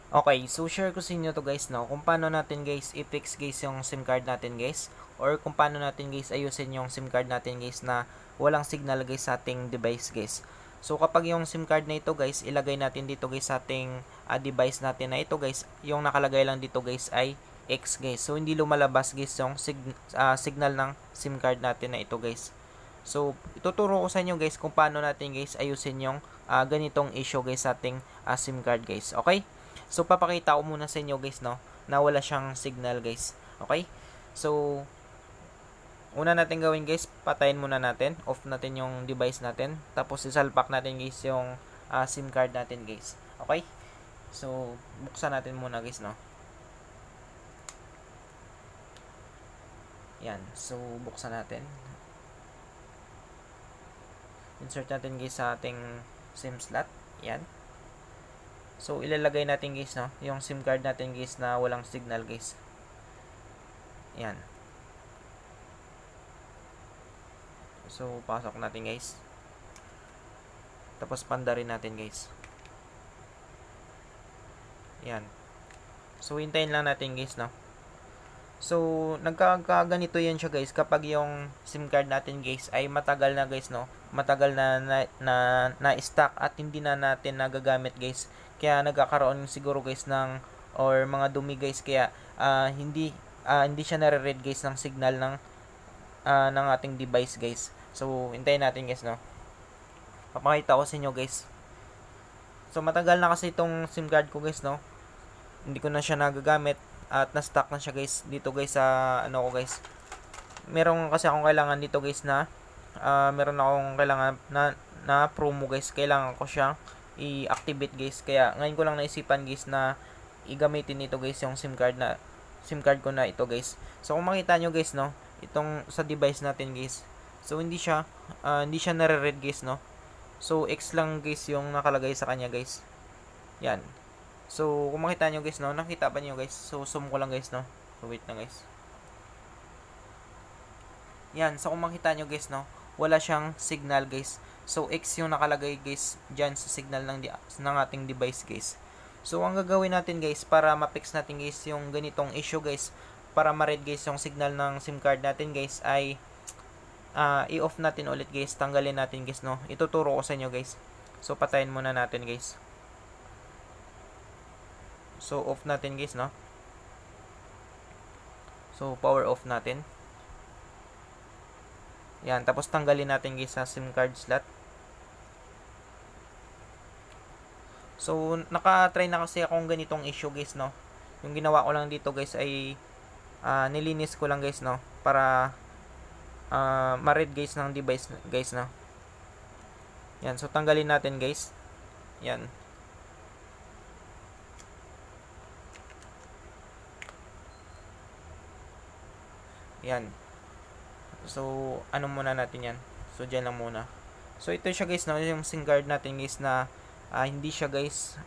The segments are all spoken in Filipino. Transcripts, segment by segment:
Okay, so share ko sa inyo to guys, no, kung paano natin guys i-fix guys yung SIM card natin guys, or kung paano natin guys ayusin yung SIM card natin guys na walang signal guys sa ating device guys. So kapag yung SIM card na ito guys, ilagay natin dito guys sa ating device natin na ito guys, yung nakalagay lang dito guys ay X guys. So hindi lumalabas guys yung signal ng SIM card natin na ito guys. So ituturo ko sa inyo guys kung paano natin guys ayusin yung ganitong issue guys sa ating SIM card guys. Okay? So, papakita ko muna sa inyo guys, no, na wala siyang signal guys. Okay? So, una natin gawin guys, patayin muna natin. Off natin yung device natin. Tapos, isalpak natin guys yung SIM card natin guys. Okay? So, buksan natin muna guys, no. Yan. So, buksan natin. Insert natin guys sa ating SIM slot. Yan. So, ilalagay natin guys, no, yung SIM card natin guys na walang signal guys. Yan. So, pasok natin guys. Tapos, panda rin natin guys. Yan. So, hintayin lang natin guys, no. So, nagkakaganito yan siya guys kapag yung SIM card natin guys ay matagal na guys, no. Matagal na stock at hindi na natin nagagamit guys. Kaya nagkakaroon siguro guys ng or mga dumi guys, kaya hindi siya nare-read guys ng signal ng ating device guys. So, hintayin natin guys, no. Papakita ko sa inyo guys. So, matagal na kasi itong SIM card ko guys, no. Hindi ko na siya nagagamit at na-stuck na siya guys dito guys sa ano ko guys. Meron kasi akong kailangan dito guys na meron akong kailangan na promo guys. Kailangan ko siyang i-activate guys. Kaya ngayon ko lang naisipan guys na igamitin ito guys yung SIM card ko na ito guys. So kung makita nyo guys, no, itong sa device natin guys. So hindi siya nare-read guys, no. So X lang guys yung nakalagay sa kanya guys. Yan. So kung makita nyo guys, no, nakita pa nyo guys. So zoom ko lang guys, no. So wait na guys. Yan, so kung makita nyo guys, no, wala siyang signal guys. So X yung nakalagay guys dyan sa signal ng ating device guys. So ang gagawin natin guys para ma-fix natin guys yung ganitong issue guys, para ma-read guys yung signal ng SIM card natin guys, ay i-off natin ulit guys, tanggalin natin guys, no. Ituturo ko sa inyo guys. So patayin muna natin guys. So off natin guys, no. So power off natin. Yan, tapos tanggalin natin guys sa SIM card slot. So, naka-try na kasi akong ganitong issue guys, no. Yung ginawa ko lang dito guys ay nilinis ko lang guys, no, para ma-read guys ng device guys, no. Yan, so tanggalin natin guys. Yan. Yan. So, ano muna natin yan. So, dyan lang muna. So, ito siya guys, no, yung SIM card natin guys na hindi siya guys,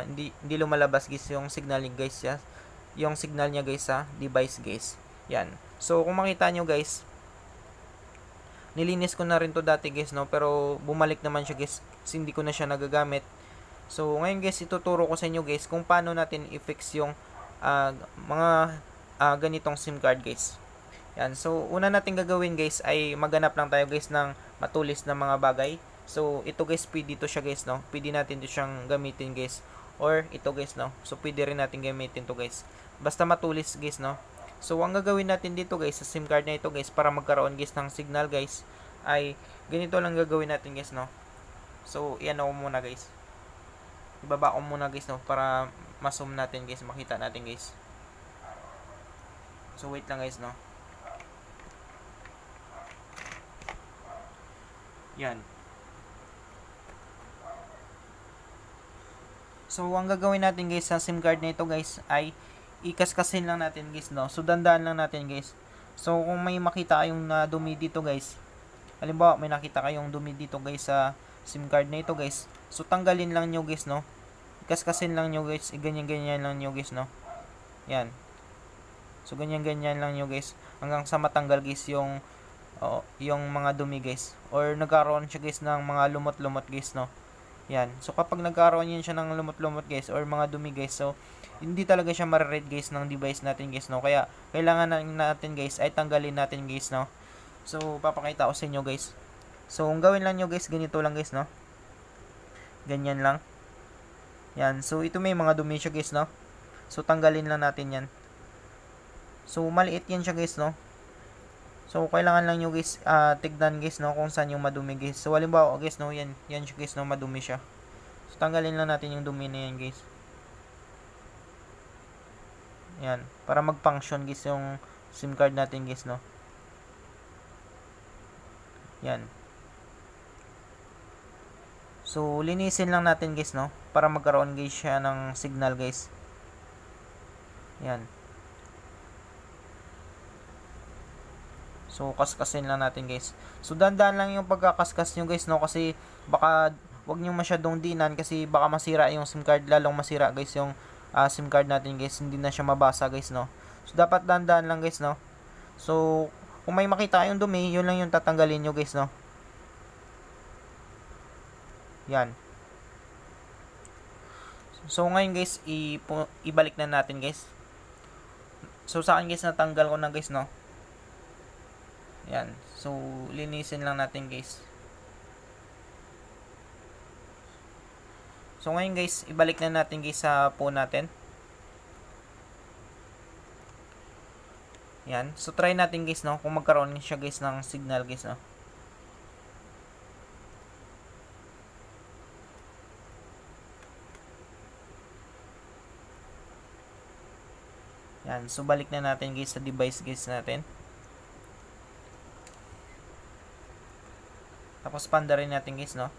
hindi lumalabas guys yung signal niya guys, ya. Yung signal niya guys sa device guys. Yan. So, kung makita nyo guys, nilinis ko na rin to dati guys, no, pero bumalik naman siya guys, kasi hindi ko na siya nagagamit. So, ngayon guys, ituturo ko sa inyo guys kung paano natin i-fix yung mga ganitong SIM card guys. Yan. So, una natin gagawin guys ay maghanap lang tayo guys ng matulis na mga bagay. So, ito guys, pwede ito siya guys, no. Pwede natin ito siyang gamitin guys. Or, ito guys, no. So, pwede rin natin gamitin to guys. Basta matulis guys, no. So, ang gagawin natin dito guys, sa SIM card na ito guys, para magkaroon guys ng signal guys, ay ganito lang gagawin natin guys, no. So, iyan ako muna guys. Ibaba ko muna guys, no, para ma-zoom natin guys, makita natin guys. So, wait lang guys, no. Yan. So, ang gagawin natin guys sa SIM card na ito guys ay ikaskasin lang natin guys, no. So, dandaan lang natin guys. So, kung may makita kayong dumi dito guys, halimbawa may nakita kayong dumi dito guys sa SIM card na ito guys, so tanggalin lang nyo guys, no. Ikaskasin lang nyo guys, ganyan-ganyan lang nyo guys, no. Yan. So, ganyan-ganyan lang nyo guys hanggang sa matanggal guys yung mga dumi guys, or nagkaroon siya guys ng mga lumot-lumot guys, no. Yan. So, kapag nagkaroon yan siya ng lumot-lumot guys, or mga dumi guys, so, hindi talaga siya ma-read guys ng device natin guys, no? Kaya, kailangan natin guys, ay tanggalin natin guys, no? So, papakita ko sa inyo guys. So, ang gawin lang nyo guys, ganito lang guys, no? Ganyan lang. Yan. So, ito may mga dumi siya guys, no? So, tanggalin lang natin yan. So, maliit yan siya guys, no? So, kailangan lang nyo guys, tignan guys, no, kung saan yung madumi guys. So, halimbawa guys, no, yan siya guys, no, madumi siya. So, tanggalin lang natin yung dumi na yan guys. Yan, para mag-function guys yung SIM card natin guys, no. Yan. So, linisin lang natin guys, no, para magkaroon guys siya ng signal guys. Yan. So, kaskasin lang natin guys. So, dandan lang yung pagkakaskas nyo guys, no, kasi baka wag nyo masyadong dinan kasi baka masira yung SIM card, lalong masira guys yung SIM card natin guys, hindi na siya mabasa guys, no. So, dapat dandan lang guys, no. So, kung may makita yung dumi, yun lang yung tatanggalin nyo guys, no. Yan. So, ngayon guys, ibalik na natin guys. So, sa akin guys, natanggal ko na guys, no. Yan. So, linisin lang natin guys. So, ngayon guys, ibalik na natin guys sa phone natin. Yan. So, try natin guys, no, kung magkaroon siya guys ng signal guys, no. Yan. So, balik na natin guys sa device guys natin. Tapos, panda rin natin guys, no.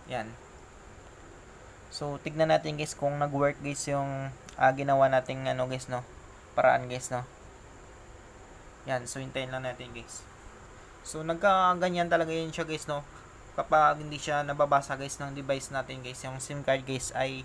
Yan. So, tignan natin guys kung nag-work guys yung ginawa nating ano guys, no, paraan guys, no. Yan. So, hintayin lang natin guys. So, nagkaganyan talaga yun siya guys, no. Kapag hindi siya nababasa guys ng device natin guys, yung SIM card guys ay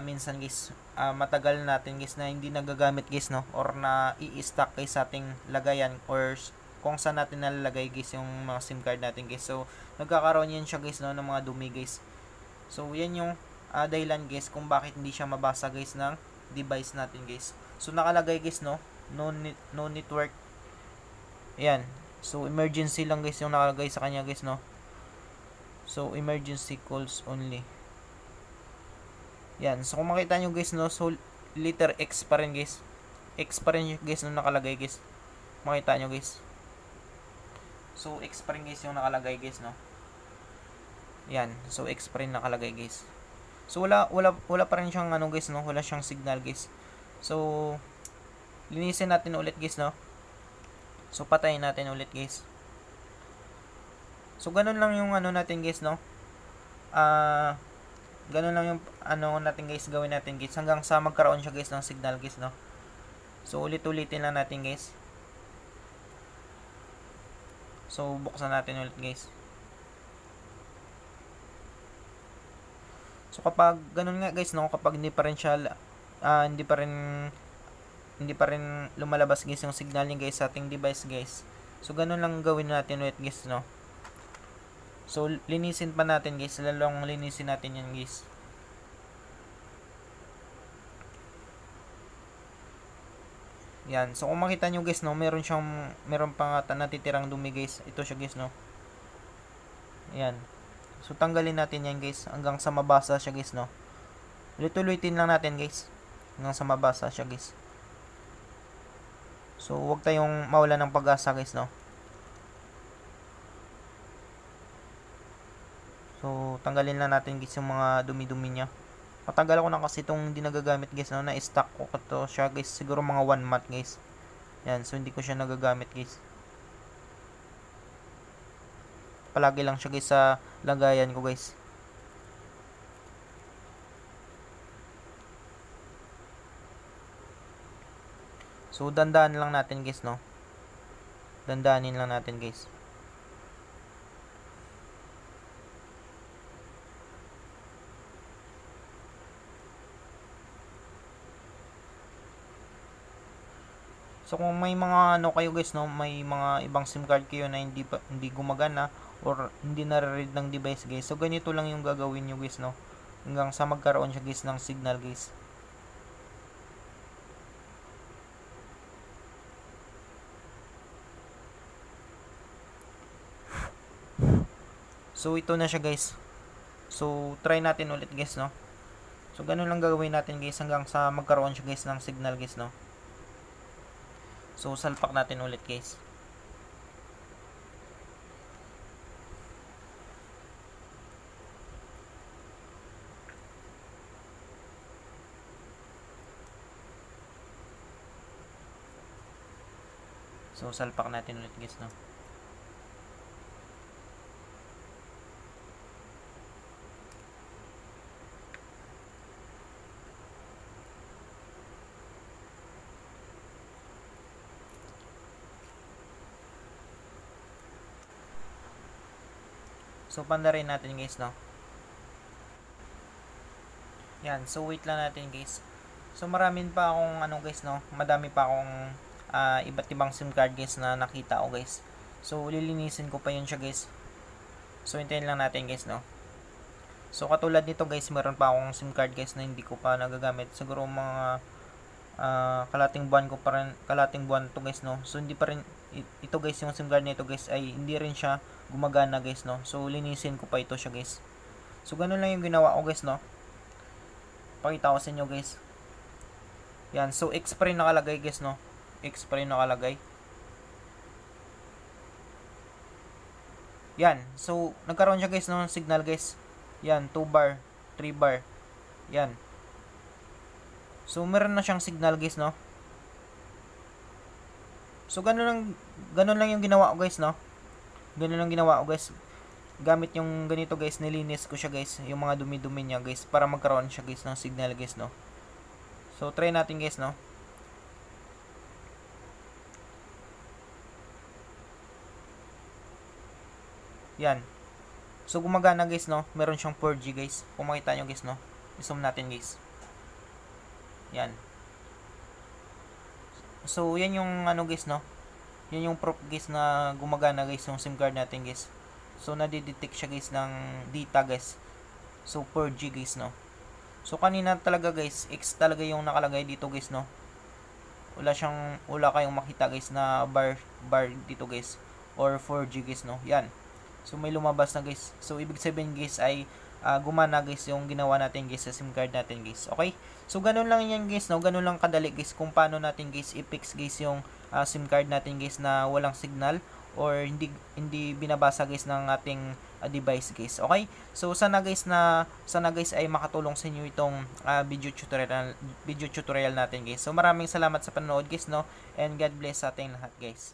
minsan guys matagal natin guys na hindi nagagamit guys, no, or na i-stack guys sa ating lagayan or kung saan natin nalalagay guys yung mga SIM card natin guys. So, nagkakaroon yan siya guys, no, ng mga dumi guys. So, yan yung dahilan guys kung bakit hindi siya mabasa guys ng device natin guys. So, nakalagay guys, no, no network. Ayan. So, emergency lang guys yung nakalagay sa kanya guys, no. So, emergency calls only. Yan. So, kung makita nyo guys, no, so, letter X pa rin guys. X pa rin guys nung nakalagay guys. Makita nyo guys. So, X pa rin guys yung nakalagay guys, no. Yan. So, X pa rin nakalagay guys. So, wala pa rin siyang ano guys, no. Wala siyang signal guys. So, linisin natin ulit guys, no. So, patayin natin ulit guys. So, ganun lang yung ano natin guys, no. Ganun lang yung ano natin guys, gawin natin guys. Hanggang sa magkaroon siya guys ng signal guys, no. So, ulit-ulitin lang natin guys. So, buksan natin ulit guys. So, kapag ganun nga guys, no, kapag hindi pa rin siya hindi pa rin lumalabas guys yung signal niya guys sa ating device guys. So, ganun lang gawin natin ulit guys, no. So, linisin pa natin guys, lalong linisin natin yan guys. Yan. So, kung makita nyo guys, no, meron pa nga natitirang dumi guys. Ito siya guys, no. Yan. So, tanggalin natin yan guys hanggang sa mabasa siya guys, no. Ulit-ulitin lang natin guys hanggang sa mabasa siya guys. So, huwag tayong mawala ng pag-asa guys, no. So, tanggalin lang natin guys yung mga dumi-dumi niya. Matagal ako na kasi itong hindi nagagamit guys, no. Na-stock ko ito siya guys, siguro mga 1 month guys. Yan, so hindi ko siya nagagamit guys. Palagi lang siya guys sa lagayan ko guys. So, dandaan lang natin guys, no. Dandaanin lang natin guys. So, kung may mga ano kayo guys, no, may mga ibang SIM card kayo na hindi gumagana or hindi nare-read ng device guys. So ganito lang yung gagawin nyo guys, no, hanggang sa magkaroon siya guys ng signal guys. So ito na siya guys. So try natin ulit guys, no. So ganun lang gagawin natin guys hanggang sa magkaroon siya guys ng signal guys, no. So salpak natin ulit guys. So salpak natin ulit guys, no. So pandarin natin guys, no. Yan, so wait lang natin guys. So maraming pa akong ano guys, no, madami pa akong iba't ibang SIM card guys na nakita ko guys. So lilinisin ko pa yun siya guys. So hintayin lang natin guys, no. So katulad nito guys, meron pa akong SIM card guys na hindi ko pa nagagamit. Siguro mga kalating buwan ko pa rin, kalating buwan to guys, no. So hindi pa rin ito guys, yung SIM card nito guys ay hindi rin siya gumagana guys, no. So linisin ko pa ito siya guys. So ganun lang yung ginawa ko guys, no. Pakita ko sa inyo guys. Yan, so X-Spray nakalagay guys, no. X-Spray nakalagay. Yan, so nagkaroon siya guys ng signal guys. Yan, 2 bar, 3 bar. Yan. So meron na siyang signal guys, no. So ganun lang yung ginawa ko guys, no. Ganun lang ginawa ko guys. Gamit yung ganito guys, nilinis ko siya guys, yung mga dumi-dumi niya guys, para magkaroon siya guys ng signal guys, no. So try natin guys, no. Yan. So gumagana guys, no. Meron siyang 4G guys. Kung makita nyo guys, no. I-zoom natin guys. Yan. So yan yung ano guys, no. Yan yung proof guys na gumagana guys yung SIM card natin guys. So nadidetect siya guys ng data guys. So 4G guys, no. So kanina talaga guys, X talaga yung nakalagay dito guys, no. Wala kayong makita guys na bar dito guys, or 4G guys, no. Yan. So may lumabas na guys. So ibig sabihin guys ay gumana guys yung ginawa natin guys sa SIM card natin guys. Okay? So ganun lang yan guys, no. Ganun lang kadali guys kung paano natin guys i-fix guys yung SIM card natin guys na walang signal or hindi binabasa guys ng ating device guys. Okay? So sana guys ay makatulong sa inyo itong video tutorial natin guys. So maraming salamat sa panonood guys, no, and God bless sa ating lahat guys.